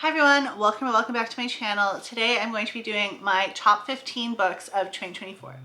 Hi everyone, welcome or welcome back to my channel. Today I'm going to be doing my top 15 books of 2024.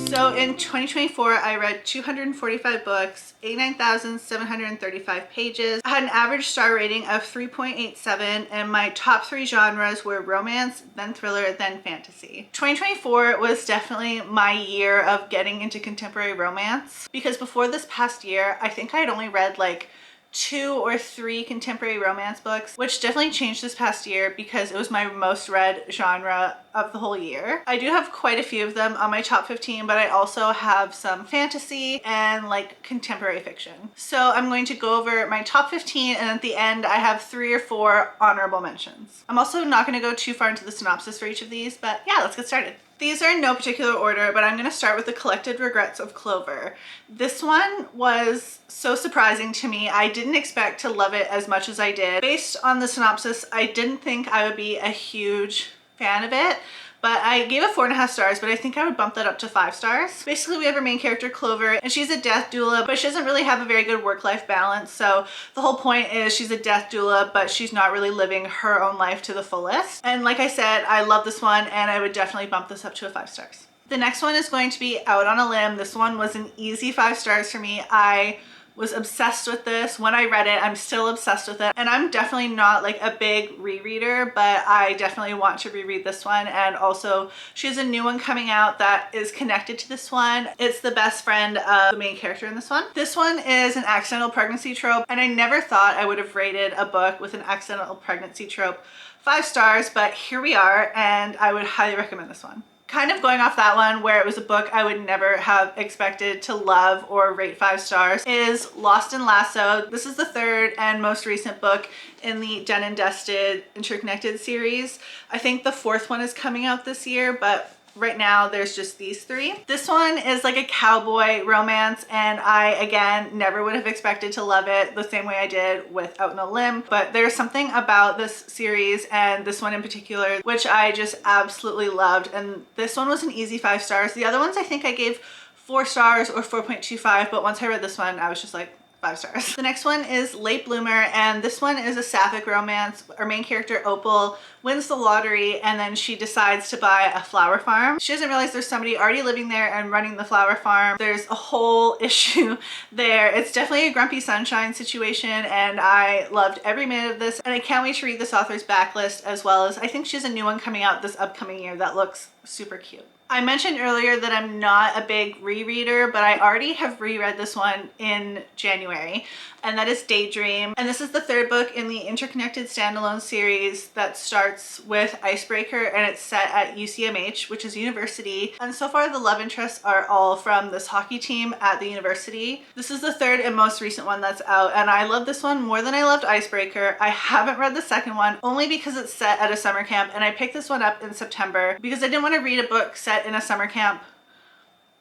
So in 2024 I read 245 books, 89,735 pages. I had an average star rating of 3.87 and my top 3 genres were romance, then thriller, then fantasy. 2024 was definitely my year of getting into contemporary romance because before this past year I think I had only read like 2 or 3 contemporary romance books, which definitely changed this past year because it was my most read genre of the whole year. I do have quite a few of them on my top 15, but I also have some fantasy and like contemporary fiction. So I'm going to go over my top 15 and at the end I have 3 or 4 honorable mentions. I'm also not going to go too far into the synopsis for each of these, but yeah, let's get started. These are in no particular order, but I'm going to start with The Collected Regrets of Clover. This one was so surprising to me. I didn't expect to love it as much as I did. Based on the synopsis, I didn't think I would be a huge fan of it, but I gave it 4.5 stars, but I think I would bump that up to 5 stars. Basically, we have our main character, Clover, and she's a death doula, but she doesn't really have a very good work-life balance. So the whole point is she's a death doula, but she's not really living her own life to the fullest. And like I said, I love this one, and I would definitely bump this up to a 5 stars. The next one is going to be Out on a Limb. This one was an easy 5 stars for me. I was obsessed with this. When I read it, I'm still obsessed with it. And I'm definitely not like a big rereader, but I definitely want to reread this one. And also she has a new one coming out that is connected to this one. It's the best friend of the main character in this one. This one is an accidental pregnancy trope, and I never thought I would have rated a book with an accidental pregnancy trope 5 stars, but here we are, and I would highly recommend this one. Kind of going off that one where it was a book I would never have expected to love or rate 5 stars is Lost in Lasso. This is the 3rd and most recent book in the Done and Dusted Interconnected series. I think the 4th one is coming out this year, but right now there's just these 3. This one is like a cowboy romance, and I again never would have expected to love it the same way I did with Out on a Limb, but there's something about this series and this one in particular which I just absolutely loved, and this one was an easy 5 stars. The other ones I think I gave 4 stars or 4.25, but once I read this one I was just like 5 stars. The next one is Late Bloomer, and this one is a sapphic romance. Our main character, Opal, wins the lottery and then she decides to buy a flower farm. She doesn't realize there's somebody already living there and running the flower farm. There's a whole issue there. It's definitely a Grumpy Sunshine situation, and I loved every minute of this, and I can't wait to read this author's backlist, as well as I think she has a new one coming out this upcoming year that looks super cute. I mentioned earlier that I'm not a big rereader, but I already have reread this one in January, and that is Daydream. And this is the 3rd book in the Interconnected Standalone series that starts with Icebreaker, and it's set at UCMH, which is university. And so far the love interests are all from this hockey team at the university. This is the 3rd and most recent one that's out, and I love this one more than I loved Icebreaker. I haven't read the 2nd one only because it's set at a summer camp, and I picked this one up in September because I didn't want to read a book set in a summer camp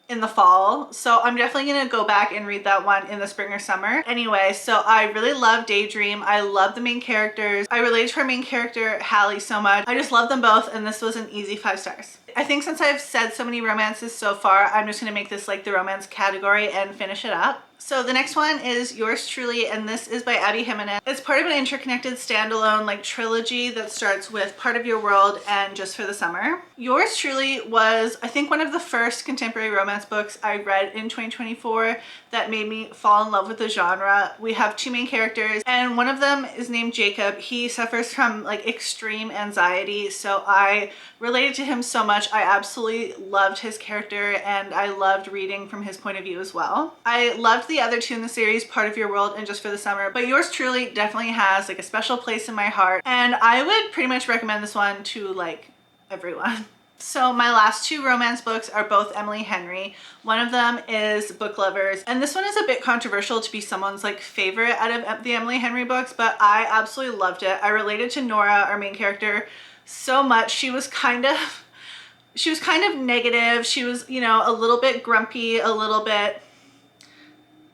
in the fall, so I'm definitely gonna go back and read that one in the spring or summer. Anyway, so I really love Daydream. I love the main characters. I relate to our main character Hallie so much. I just love them both, and this was an easy 5 stars. I think since I've said so many romances so far, I'm just gonna make this like the romance category and finish it up. So the next one is Yours Truly, and this is by Abby Jimenez. It's part of an interconnected standalone like trilogy that starts with Part of Your World and Just for the Summer. Yours Truly was, I think, one of the first contemporary romance books I read in 2024 that made me fall in love with the genre. We have 2 main characters, and one of them is named Jacob. He suffers from like extreme anxiety, so I related to him so much. I absolutely loved his character, and I loved reading from his point of view as well. I loved the other 2 in the series, Part of Your World and Just for the Summer, but Yours Truly definitely has like a special place in my heart, and I would pretty much recommend this one to like everyone. So my last 2 romance books are both Emily Henry. One of them is Book Lovers, and this one is a bit controversial to be someone's like favorite out of the Emily Henry books, but I absolutely loved it. I related to Nora, our main character, so much. She was kind of negative. She was, you know, a little bit grumpy, a little bit,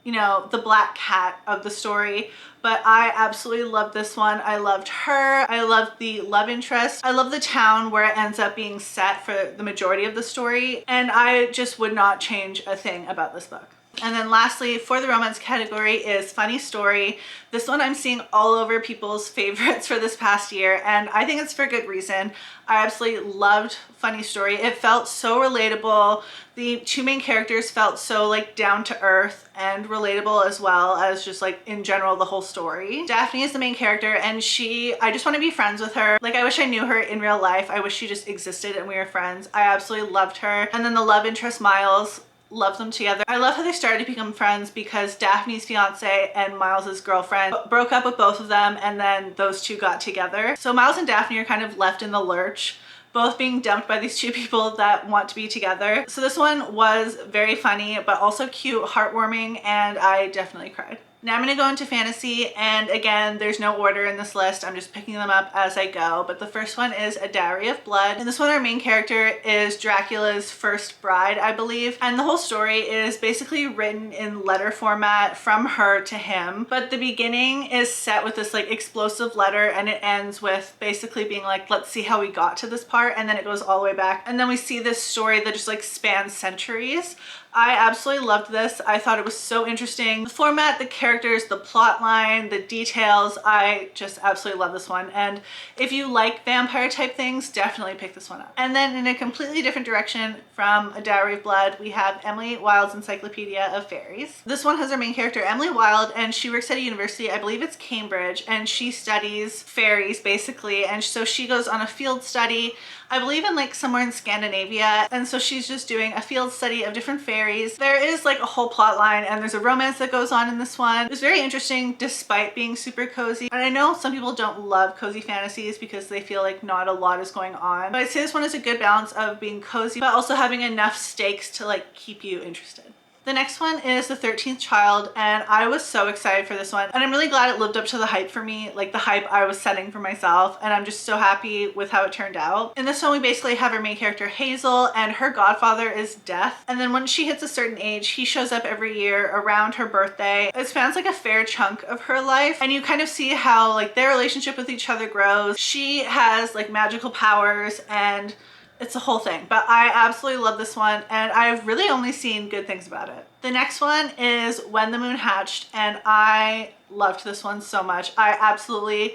you know, the black cat of the story, but I absolutely loved this one. I loved her. I loved the love interest. I love the town where it ends up being set for the majority of the story, and I just would not change a thing about this book. And then lastly, for the romance category is funny story. This one I'm seeing all over people's favorites for this past year, and I think it's for good reason. I absolutely loved Funny Story. It felt so relatable. The two main characters felt so like down to earth and relatable, as well as just like in general the whole story. Daphne is the main character, and I just want to be friends with her. Like, I wish I knew her in real life. I wish she just existed and we were friends. I absolutely loved her. And then the love interest, Miles, love them together. I love how they started to become friends because Daphne's fiance and Miles's girlfriend broke up with both of them, and then those two got together. So Miles and Daphne are kind of left in the lurch, both being dumped by these two people that want to be together. So this one was very funny, but also cute, heartwarming, and I definitely cried. Now I'm gonna go into fantasy, and again, there's no order in this list. I'm just picking them up as I go. But the first one is A Diary of Blood. And this one, our main character is Dracula's first bride, I believe. And the whole story is basically written in letter format from her to him. But the beginning is set with this like explosive letter, and it ends with basically being like, let's see how we got to this part. And then it goes all the way back. And then we see this story that just like spans centuries. I absolutely loved this. I thought it was so interesting. The format, the characters, the plot line, the details, I just absolutely love this one. And if you like vampire type things, definitely pick this one up. And then in a completely different direction from A Diary of Blood, we have Emily Wilde's Encyclopedia of Fairies. This one has our main character, Emily Wilde, and she works at a university, I believe it's Cambridge, and she studies fairies basically. And so she goes on a field study, I believe in like somewhere in Scandinavia, and so she's just doing a field study of different fairies. There is like a whole plot line, and there's a romance that goes on in this one. It's very interesting despite being super cozy. And I know some people don't love cozy fantasies because they feel like not a lot is going on, but I'd say this one is a good balance of being cozy but also having enough stakes to like keep you interested. The next one is The 13th Child, and I was so excited for this one, and I'm really glad it lived up to the hype for me, like the hype I was setting for myself, and I'm just so happy with how it turned out. In this one, we basically have our main character Hazel, and her godfather is Death, and then when she hits a certain age, he shows up every year around her birthday. It spans like a fair chunk of her life, and you kind of see how like their relationship with each other grows. She has like magical powers, and it's a whole thing, but I absolutely love this one, and I've really only seen good things about it. The next one is When the Moon Hatched, and I loved this one so much. I absolutely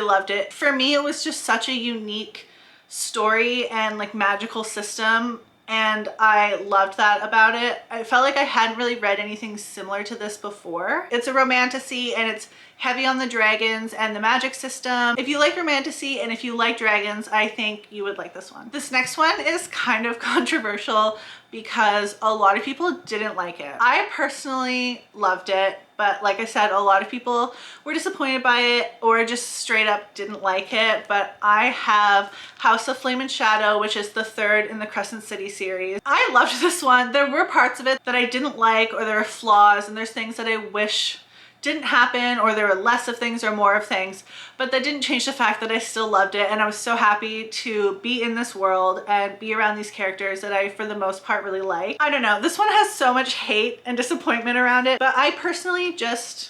loved it. For me, it was just such a unique story and like magical system, and I loved that about it. I felt like I hadn't really read anything similar to this before. It's a romantasy, and it's heavy on the dragons and the magic system. If you like romantasy and if you like dragons, I think you would like this one. This next one is kind of controversial because a lot of people didn't like it. I personally loved it, but like I said, a lot of people were disappointed by it or just straight up didn't like it. But I have House of Flame and Shadow, which is the third in the Crescent City series. I loved this one. There were parts of it that I didn't like, or there were flaws, and there's things that I wish didn't happen, or there were less of things or more of things, but that didn't change the fact that I still loved it, and I was so happy to be in this world and be around these characters that I for the most part really like. I don't know, this one has so much hate and disappointment around it, but I personally just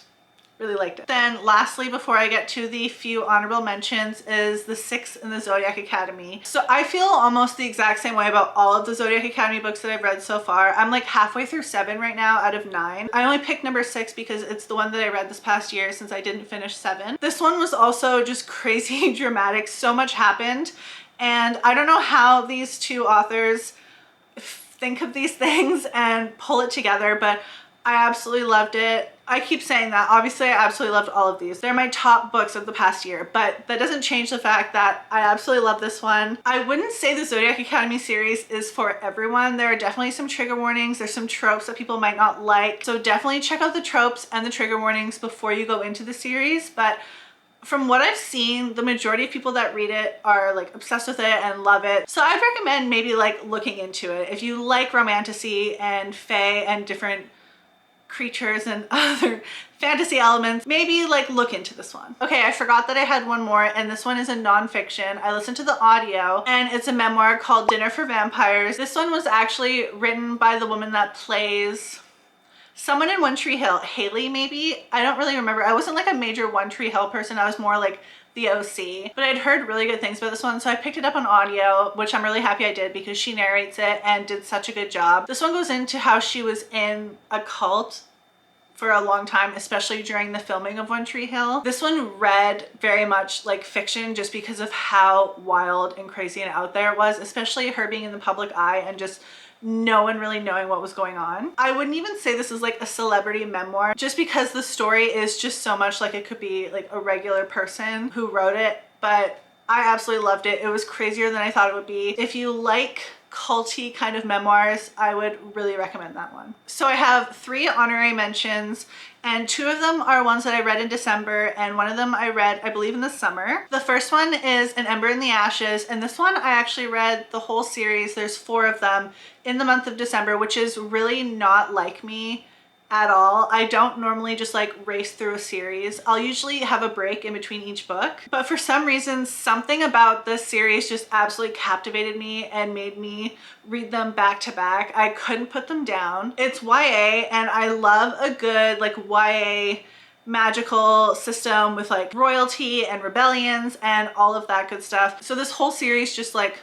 really liked it. Then lastly, before I get to the few honorable mentions, is The Six in the Zodiac Academy. So I feel almost the exact same way about all of the Zodiac Academy books that I've read so far. I'm like halfway through 7 right now out of 9. I only picked number 6 because it's the one that I read this past year since I didn't finish 7. This one was also just crazy dramatic. So much happened, and I don't know how these two authors think of these things and pull it together, but I absolutely loved it. I keep saying that. Obviously, I absolutely loved all of these. They're my top books of the past year, but that doesn't change the fact that I absolutely love this one. I wouldn't say the Zodiac Academy series is for everyone. There are definitely some trigger warnings. There's some tropes that people might not like. So definitely check out the tropes and the trigger warnings before you go into the series. But from what I've seen, the majority of people that read it are like obsessed with it and love it. So I'd recommend maybe like looking into it. If you like romantasy and fae and different creatures and other fantasy elements, maybe like look into this one. Okay, I forgot that I had one more, and this one is a nonfiction. I listened to the audio, and it's a memoir called Dinner for Vampires. This one was actually written by the woman that plays someone in One Tree Hill, Haley maybe, I don't really remember. I wasn't like a major One Tree Hill person. I was more like the OC, but I'd heard really good things about this one, so I picked it up on audio, which I'm really happy I did because she narrates it and did such a good job. This one goes into how she was in a cult for a long time, especially during the filming of One Tree Hill. This one read very much like fiction just because of how wild and crazy and out there it was, especially her being in the public eye and just no one really knowing what was going on. I wouldn't even say this is like a celebrity memoir just because the story is just so much like it could be like a regular person who wrote it, but I absolutely loved it. It was crazier than I thought it would be. If you like culty kind of memoirs, I would really recommend that one. So I have 3 honorary mentions, and 2 of them are ones that I read in December, and one of them I read, I believe, in the summer. The first one is An Ember in the Ashes, and this one I actually read the whole series. There's 4 of them in the month of December, which is really not like me at all. I don't normally just like race through a series. I'll usually have a break in between each book, but for some reason something about this series just absolutely captivated me and made me read them back to back. I couldn't put them down. It's YA, and I love a good like YA magical system with like royalty and rebellions and all of that good stuff. So this whole series just like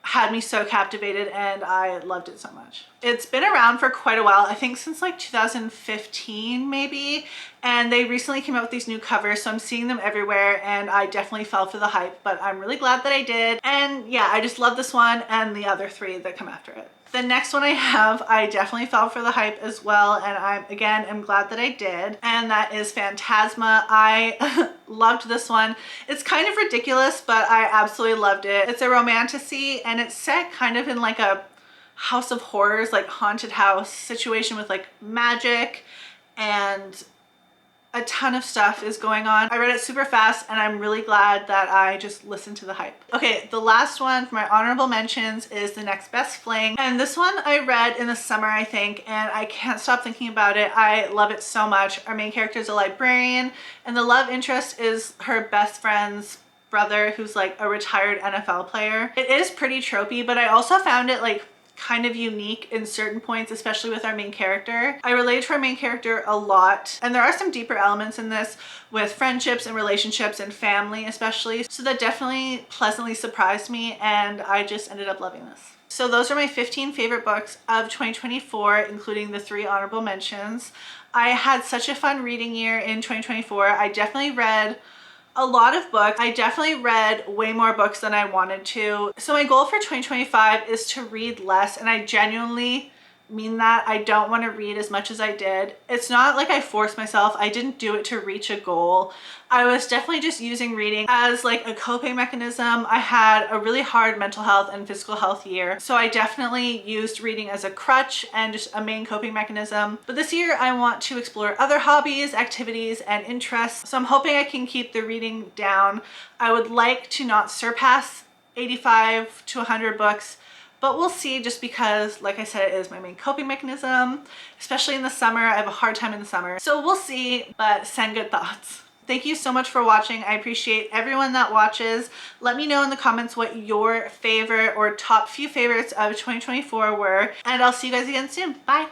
had me so captivated and I loved it so much. It's been around for quite a while, I think since like 2015 maybe, and they recently came out with these new covers, so I'm seeing them everywhere and I definitely fell for the hype, but I'm really glad that I did. And yeah, I just love this one and the other 3 that come after it. The next one I have, I definitely fell for the hype as well, and I'm glad that I did, and that is Phantasma. I loved this one. It's kind of ridiculous, but I absolutely loved it. It's a romantasy, and it's set kind of in like a house of horrors, like haunted house situation with like magic and a ton of stuff is going on. I read it super fast and I'm really glad that I just listened to the hype. Okay, the last one for my honorable mentions is The Next Best Fling. And this one I read in the summer, I think, and I can't stop thinking about it. I love it so much. Our main character is a librarian and the love interest is her best friend's brother who's like a retired NFL player. It is pretty tropey, but I also found it like kind of unique in certain points, especially with our main character. I relate to our main character a lot, and there are some deeper elements in this with friendships and relationships and family especially, so that definitely pleasantly surprised me and I just ended up loving this. So those are my 15 favorite books of 2024, including the 3 honorable mentions. I had such a fun reading year in 2024. I definitely read a lot of books. I definitely read way more books than I wanted to. So my goal for 2025 is to read less, and I genuinely mean that. I don't want to read as much as I did. It's not like I forced myself. I didn't do it to reach a goal. I was definitely just using reading as like a coping mechanism. I had a really hard mental health and physical health year, so I definitely used reading as a crutch and just a main coping mechanism. But this year I want to explore other hobbies, activities, and interests, so I'm hoping I can keep the reading down. I would like to not surpass 85 to 100 books, but we'll see, just because, like I said, it is my main coping mechanism, especially in the summer. I have a hard time in the summer. So we'll see, but send good thoughts. Thank you so much for watching. I appreciate everyone that watches. Let me know in the comments what your favorite or top few favorites of 2024 were, and I'll see you guys again soon. Bye.